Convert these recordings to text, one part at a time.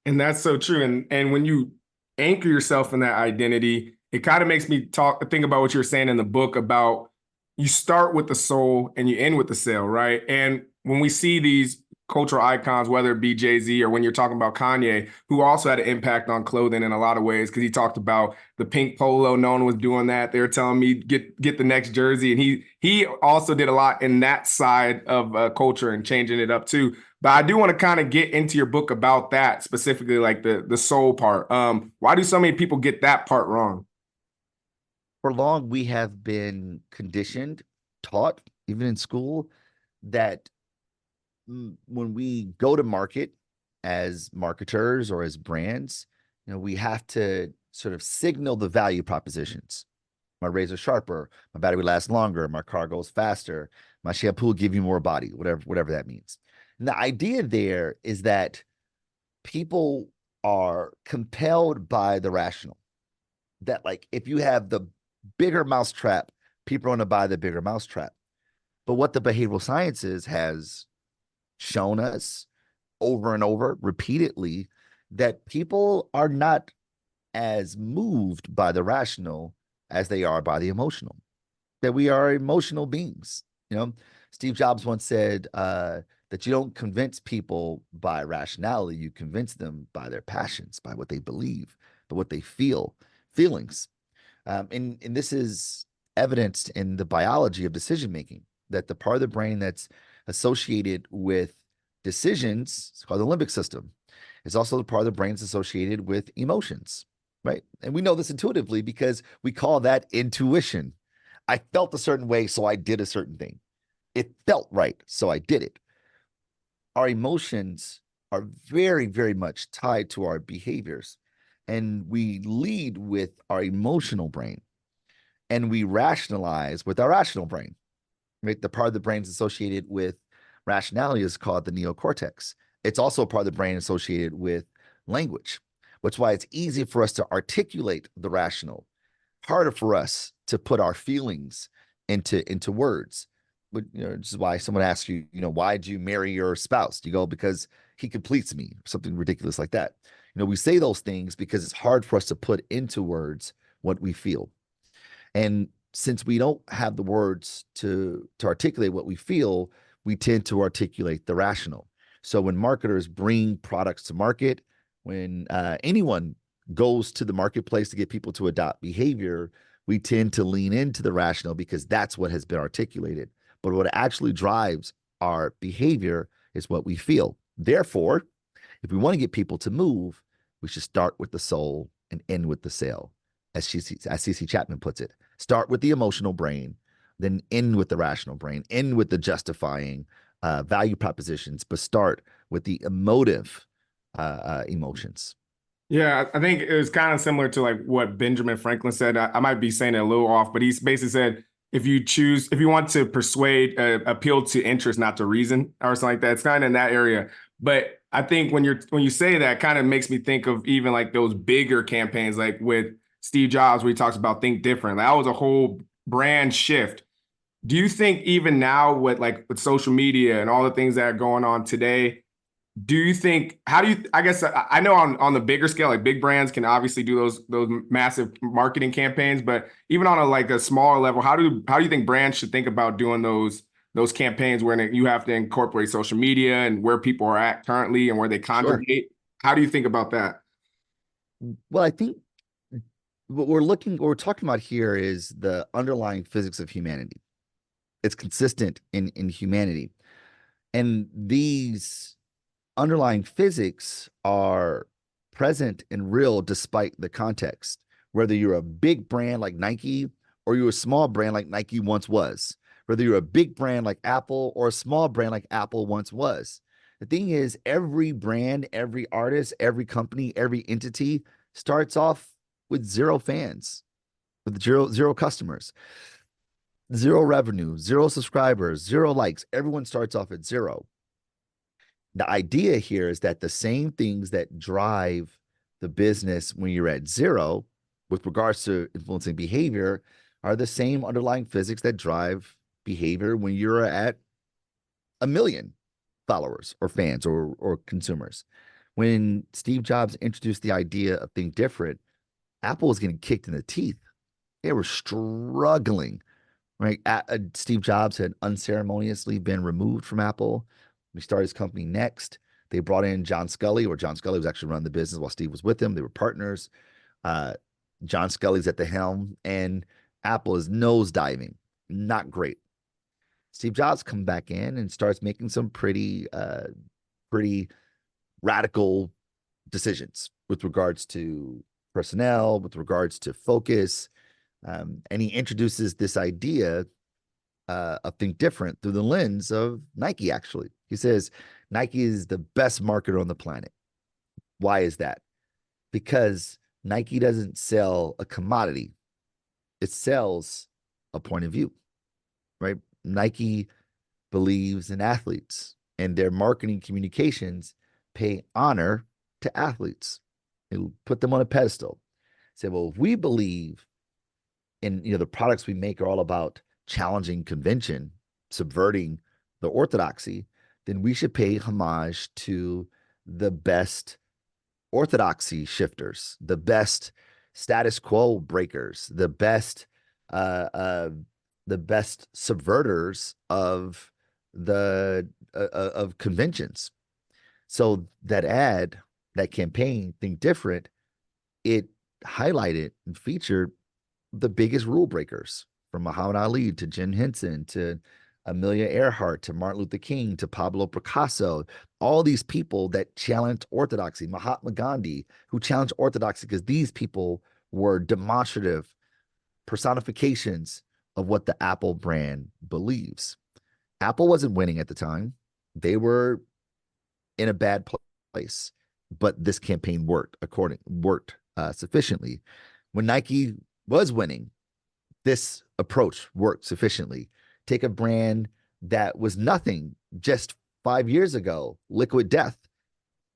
And that's so true. And when you anchor yourself in that identity, it kind of makes me think about what you were saying in the book about you start with the soul and you end with the sale, right? And when we see these cultural icons, whether it be Jay-Z or when you're talking about Kanye, who also had an impact on clothing in a lot of ways, because he talked about the pink polo, no one was doing that. They were telling me get the next jersey. And he also did a lot in that side of culture and changing it up too. But I do want to kind of get into your book about that specifically, like the soul part. Why do so many people get that part wrong? For long, we have been conditioned, taught, even in school, that when we go to market as marketers or as brands, we have to sort of signal the value propositions. My razor sharper, my battery lasts longer, my car goes faster, my shampoo will give you more body, whatever that means. And the idea there is that people are compelled by the rational. That like if you have the bigger mousetrap, people are going to buy the bigger mousetrap. But what the behavioral sciences has shown us over and over repeatedly that people are not as moved by the rational as they are by the emotional, that we are emotional beings. Steve Jobs once said that you don't convince people by rationality, you convince them by their passions, by what they believe, by what they feel, feelings. And this is evidenced in the biology of decision making, that the part of the brain that's associated with decisions, it's called the limbic system, is also the part of the brain that's associated with emotions, right? And we know this intuitively because we call that intuition. I felt a certain way, so I did a certain thing. It felt right, so I did it. Our emotions are very, very much tied to our behaviors. And we lead with our emotional brain and we rationalize with our rational brain. Right? The part of the brain is associated with rationality is called the neocortex. It's also a part of the brain associated with language, which is why it's easy for us to articulate the rational, harder for us to put our feelings into words. Which is why someone asks you, why did you marry your spouse? You go, because he completes me, something ridiculous like that. We say those things because it's hard for us to put into words what we feel. And since we don't have the words to articulate what we feel, we tend to articulate the rational. So when marketers bring products to market, when anyone goes to the marketplace to get people to adopt behavior, we tend to lean into the rational because that's what has been articulated. But what actually drives our behavior is what we feel. Therefore, if we want to get people to move, we should start with the soul and end with the sale, as CC Chapman puts it. Start with the emotional brain, then end with the rational brain, end with the justifying value propositions, but start with the emotive emotions. Yeah, I think it was kind of similar to like what Benjamin Franklin said. I might be saying it a little off, but he basically said if you want to persuade, appeal to interest, not to reason, or something like that. It's kind of in that area. But I think when you say that, kind of makes me think of even like those bigger campaigns, like with Steve Jobs, where he talks about think different. That was a whole brand shift. Do you think even now with social media and all the things that are going on today? Do you think how do you I guess I know on the bigger scale, like big brands can obviously do those massive marketing campaigns, but even on a smaller level, how do you think brands should think about doing those campaigns where you have to incorporate social media and where people are at currently and where they Sure. congregate? How do you think about that? Well, I think what we're talking about here is the underlying physics of humanity. It's consistent in humanity. And these underlying physics are present and real despite the context. Whether you're a big brand like Nike or you're a small brand like Nike once was, whether you're a big brand like Apple or a small brand like Apple once was. The thing is, every brand, every artist, every company, every entity starts off with zero fans, with zero customers, zero revenue, zero subscribers, zero likes. Everyone starts off at zero. The idea here is that the same things that drive the business when you're at zero with regards to influencing behavior are the same underlying physics that drive behavior when you're at a million followers or fans or consumers. When Steve Jobs introduced the idea of think different, Apple was getting kicked in the teeth. They were struggling, right? Steve Jobs had unceremoniously been removed from Apple. We started his company Next. They brought in John Scully, or John Scully was actually running the business while Steve was with him. They were partners. Uh, John Scully's at the helm, and Apple is nosediving. Not great. Steve Jobs comes back in and starts making some pretty radical decisions with regards to personnel, with regards to focus. And he introduces this idea of think different through the lens of Nike, actually. He says Nike is the best marketer on the planet. Why is that? Because Nike doesn't sell a commodity, it sells a point of view, right? Nike believes in athletes, and their marketing communications pay honor to athletes. They put them on a pedestal. Say, well, if we believe in, the products we make are all about challenging convention, subverting the orthodoxy, then we should pay homage to the best orthodoxy shifters, the best status quo breakers, uh, uh, the best subverters of the of conventions. So that campaign, Think Different, it highlighted and featured the biggest rule breakers, from Muhammad Ali to Jim Henson to Amelia Earhart to Martin Luther King to Pablo Picasso, all these people that challenged orthodoxy, Mahatma Gandhi, who challenged orthodoxy because these people were demonstrative personifications of what the Apple brand believes. Apple wasn't winning at the time. They were in a bad place, but this campaign worked sufficiently. When Nike was winning, this approach worked sufficiently. Take a brand that was nothing just 5 years ago, Liquid Death,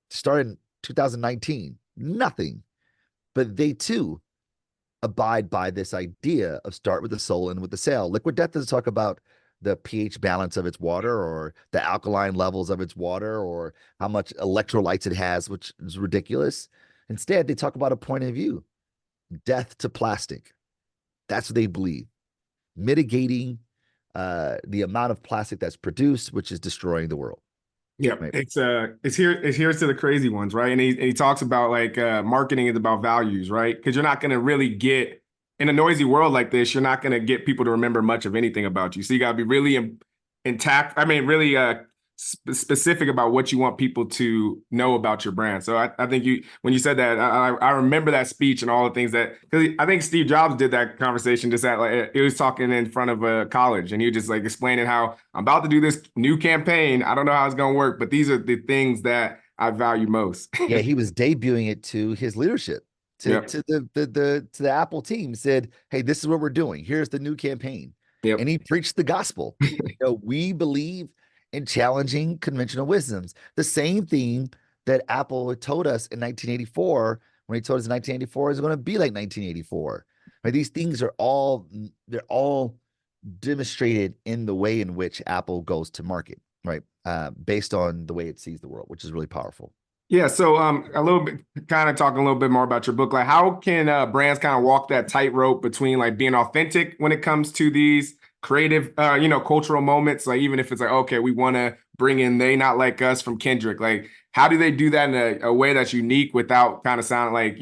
started in 2019, nothing, but they too abide by this idea of start with the soul and with the sail. Liquid Death doesn't talk about the pH balance of its water or the alkaline levels of its water or how much electrolytes it has, which is ridiculous. Instead, they talk about a point of view, death to plastic. That's what they believe. Mitigating the amount of plastic that's produced, which is destroying the world. Yeah, Right. it's here's to the crazy ones, right? And he talks about like marketing is about values, right? Because you're not gonna really get in a noisy world like this, you're not gonna get people to remember much of anything about you. So you gotta be really intact. I mean, really specific about what you want people to know about your brand. So I think when you said that, I remember that speech and all the things that, because I think Steve Jobs did that conversation just at like he was talking in front of a college and he was just like explaining how I'm about to do this new campaign. I don't know how it's gonna work, but these are the things that I value most. Yeah, he was debuting it to his leadership, to Yep. to the Apple team. Said, "Hey, this is what we're doing. Here's the new campaign," and Yep. he preached the gospel. We believe in challenging conventional wisdoms. The same thing that Apple had told us in 1984 when he told us in 1984 is going to be like 1984. Right? These things are all demonstrated in the way in which Apple goes to market, right? Based on the way it sees the world, which is really powerful. Yeah, so a little bit, kind of talking a little bit more about your book. Like, how can brands kind of walk that tightrope between like being authentic when it comes to these creative, cultural moments? Like, even if it's like, okay, we want to bring in "They Not Like Us" from Kendrick. Like, how do they do that in a way that's unique without kind of sounding like,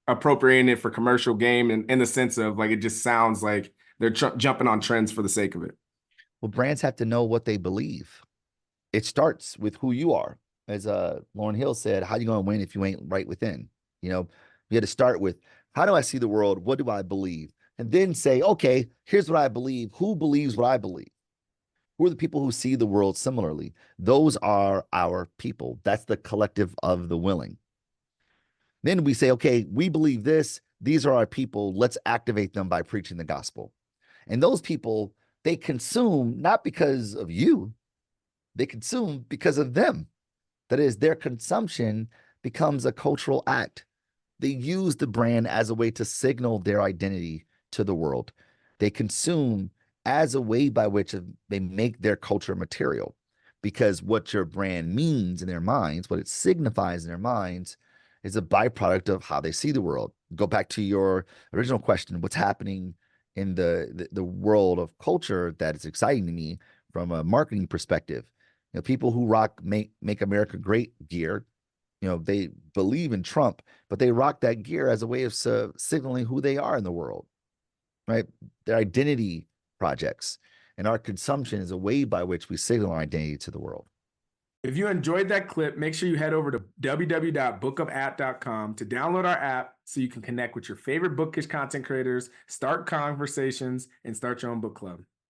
appropriating it for commercial game and in the sense of like it just sounds like they're jumping on trends for the sake of it. Well, brands have to know what they believe. It starts with who you are. As Lauren Hill said, how you going to win if you ain't right within? You had to start with, how do I see the world? What do I believe? And then say, okay, here's what I believe. Who believes what I believe? Who are the people who see the world similarly? Those are our people. That's the collective of the willing. Then we say, okay, we believe this. These are our people. Let's activate them by preaching the gospel. And those people, they consume not because of you, they consume because of them. That is, their consumption becomes a cultural act. They use the brand as a way to signal their identity to the world. They consume as a way by which they make their culture material. because what your brand means in their minds, what it signifies in their minds, is a byproduct of how they see the world. Go back to your original question: what's happening in the world of culture that is exciting to me from a marketing perspective? You know, people who rock "Make America Great" gear, you know, they believe in Trump, but they rock that gear as a way of signaling who they are in the world, right? Their identity projects, and our consumption is a way by which we signal our identity to the world. If you enjoyed that clip, make sure you head over to www.bookumapp.com to download our app so you can connect with your favorite bookish content creators, start conversations, and start your own book club.